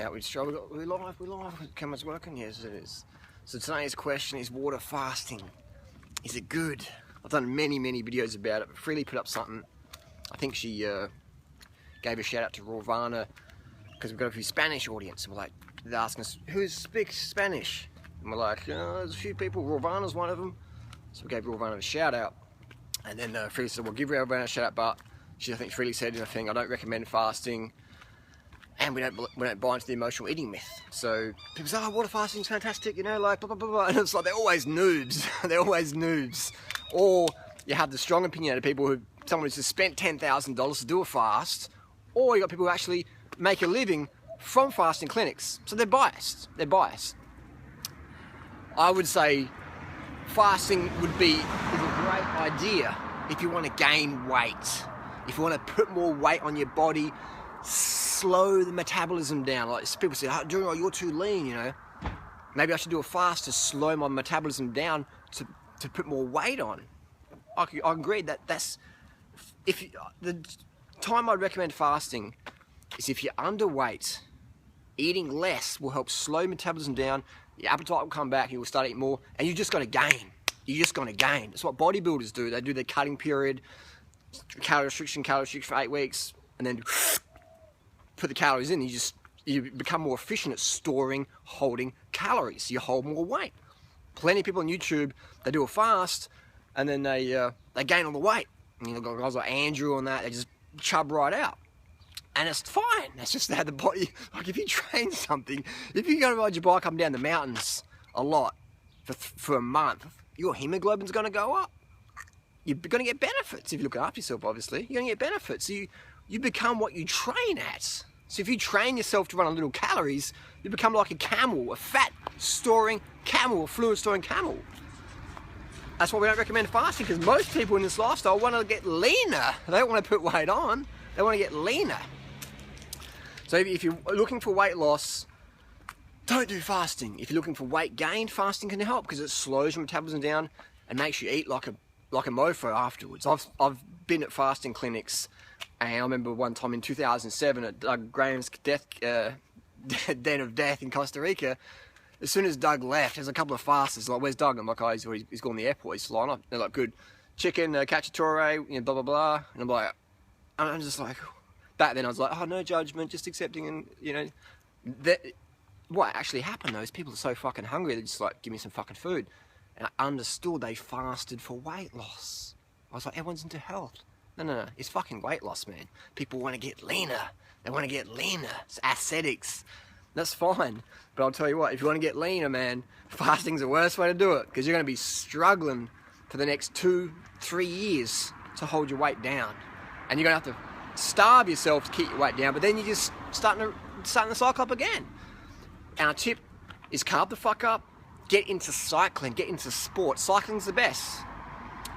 Out we struggle. We live. How much working? Yes, it is. So today's question is water fasting. Is it good? I've done many videos about it. Freely put up something. I think she gave a shout out to Ravana because we've got a few Spanish audience. And we're like, they're asking us, who speaks Spanish? And we're like, there's a few people. Ravana's one of them. So we gave Ravana a shout out. And then Freely said, well, give Ravana a shout out, but I think Freely said in a thing, I don't recommend fasting. And we don't buy into the emotional eating myth. So people say, oh, water fasting's fantastic, you know, like blah, blah, blah, blah. And it's like, they're always noobs. They're always noobs. Or you have the strong opinion of people who, someone who's just spent $10,000 to do a fast, or you got people who actually make a living from fasting clinics. So they're biased. They're biased. I would say fasting is a great idea if you want to gain weight. If you want to put more weight on your body, slow the metabolism down. Like people say, oh, you're too lean, you know. Maybe I should do a fast to slow my metabolism down to put more weight on. I agree that's the time I'd recommend fasting is if you're underweight. Eating less will help slow metabolism down. Your appetite will come back. You will start eating more, and you just got to gain. You're just going to gain. That's what bodybuilders do. They do their cutting period, calorie restriction for 8 weeks, and then put the calories in. You become more efficient at storing, holding calories. You hold more weight. Plenty of people on YouTube, they do a fast, and then they gain all the weight. And you know, guys like Andrew and that, they just chub right out. And it's fine. That's just how the body, like if you train something, if you go to ride your bike up and down the mountains a lot for a month, your hemoglobin's going to go up. You're going to get benefits if you look after yourself, obviously. You're going to get benefits. You become what you train at. So if you train yourself to run on little calories, you become like a camel, a fat-storing camel, a fluid-storing camel. That's why we don't recommend fasting, because most people in this lifestyle want to get leaner. They don't want to put weight on. They want to get leaner. So if you're looking for weight loss, don't do fasting. If you're looking for weight gain, fasting can help because it slows your metabolism down and makes you eat like a mofo afterwards. I've been at fasting clinics, and I remember one time in 2007 at Doug Graham's den of death in Costa Rica. As soon as Doug left, there's a couple of fasters like, "Where's Doug?" I'm like, "Oh, he's gone to the airport. He's flying up." They're like, "Good, chicken, cacciatore, you know, blah blah blah." And I'm just like, back then I was like, "Oh, no judgment, just accepting." And you know, what actually happened though is people are so fucking hungry, they're just like, "Give me some fucking food." And I understood they fasted for weight loss. I was like, everyone's into health. No, it's fucking weight loss, man. People want to get leaner. They want to get leaner. It's aesthetics. That's fine. But I'll tell you what, if you want to get leaner, man, fasting's the worst way to do it, because you're going to be struggling for the next 2-3 years to hold your weight down. And you're going to have to starve yourself to keep your weight down, but then you're just starting the cycle up again. Our tip is carb the fuck up. Get into cycling, get into sport. Cycling's the best.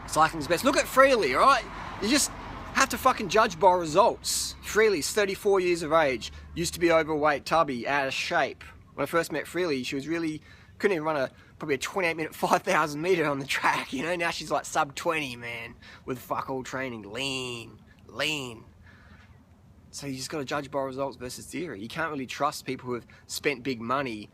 Cycling's the best. Look at Freely, alright? You just have to fucking judge by results. Freely's 34 years of age, used to be overweight, tubby, out of shape. When I first met Freely, she was really, couldn't even run probably a 28-minute 5,000 meter on the track, you know? Now she's like sub 20, man, with fuck all training, lean. So you just got to judge by results versus theory. You can't really trust people who have spent big money,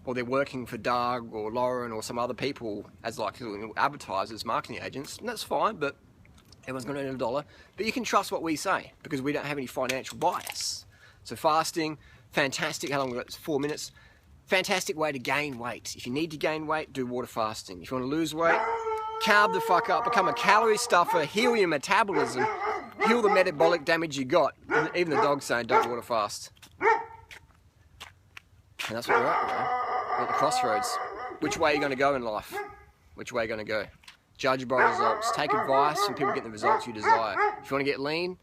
or they're working for Doug or Lauren or some other people as like advertisers, marketing agents, and that's fine, but everyone's going to earn $1. But you can trust what we say because we don't have any financial bias. So fasting, fantastic. How long we got? 4 minutes. Fantastic way to gain weight. If you need to gain weight, do water fasting. If you want to lose weight, carb the fuck up, become a calorie stuffer, heal your metabolism, heal the metabolic damage you got. And even the dog's saying don't water fast. And that's what we're at, man. We're at the crossroads. Which way are you going to go in life? Which way are you going to go? Judge by results. Take advice from people getting the results you desire. If you want to get lean,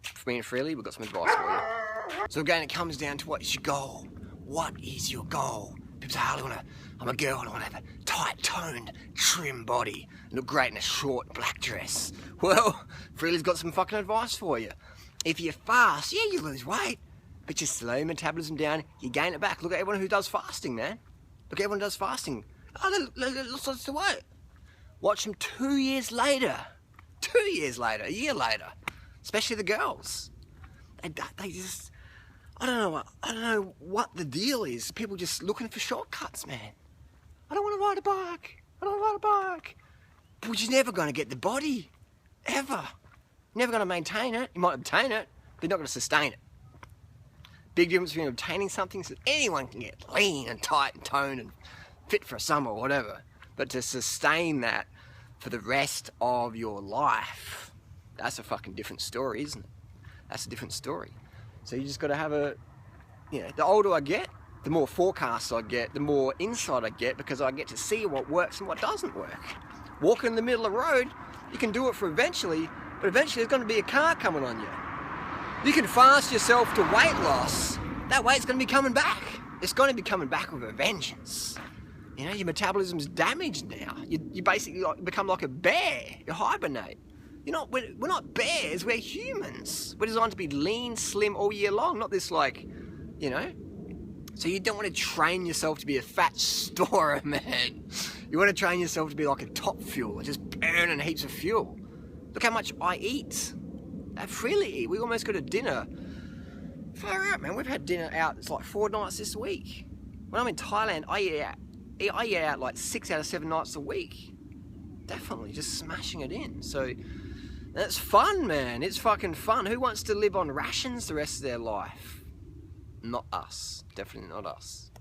for me and Freely, we've got some advice for you. So again, it comes down to what is your goal? What is your goal? People say, I'm a girl and I want to have a tight, toned, trim body and look great in a short black dress. Well, Freely's got some fucking advice for you. If you're fast, yeah, you lose weight, but you slow metabolism down, you gain it back. Look at everyone who does fasting, man. Look at everyone who does fasting. Oh, that's the way. Watch them 2 years later. 2 years later, a year later. Especially the girls. They just... I don't know what the deal is. People just looking for shortcuts, man. I don't want to ride a bike. I don't want to ride a bike. But you're never going to get the body. Ever. You're never going to maintain it. You might obtain it, but you're not going to sustain it. Big difference between obtaining something so anyone can get lean and tight and toned and fit for a summer or whatever. But to sustain that for the rest of your life, that's a fucking different story, isn't it? That's a different story. So you just got to have the older I get, the more forecasts I get, the more insight I get, because I get to see what works and what doesn't work. Walking in the middle of the road, you can do it for eventually, but eventually there's going to be a car coming on you. You can fast yourself to weight loss, that weight's going to be coming back. It's going to be coming back with a vengeance. You know, your metabolism's damaged now. You basically become like a bear. You hibernate. We're not bears, we're humans. We're designed to be lean, slim all year long, not this So you don't want to train yourself to be a fat storer, man. You want to train yourself to be like a top fueler, just burning heaps of fuel. Look how much I eat. I freely eat. We almost got a dinner. Far out, man. We've had dinner out. It's like 4 nights this week. When I'm in Thailand, I eat out like 6 out of 7 nights a week. Definitely, just smashing it in. So that's fun, man. It's fucking fun. Who wants to live on rations the rest of their life? Not us. Definitely not us.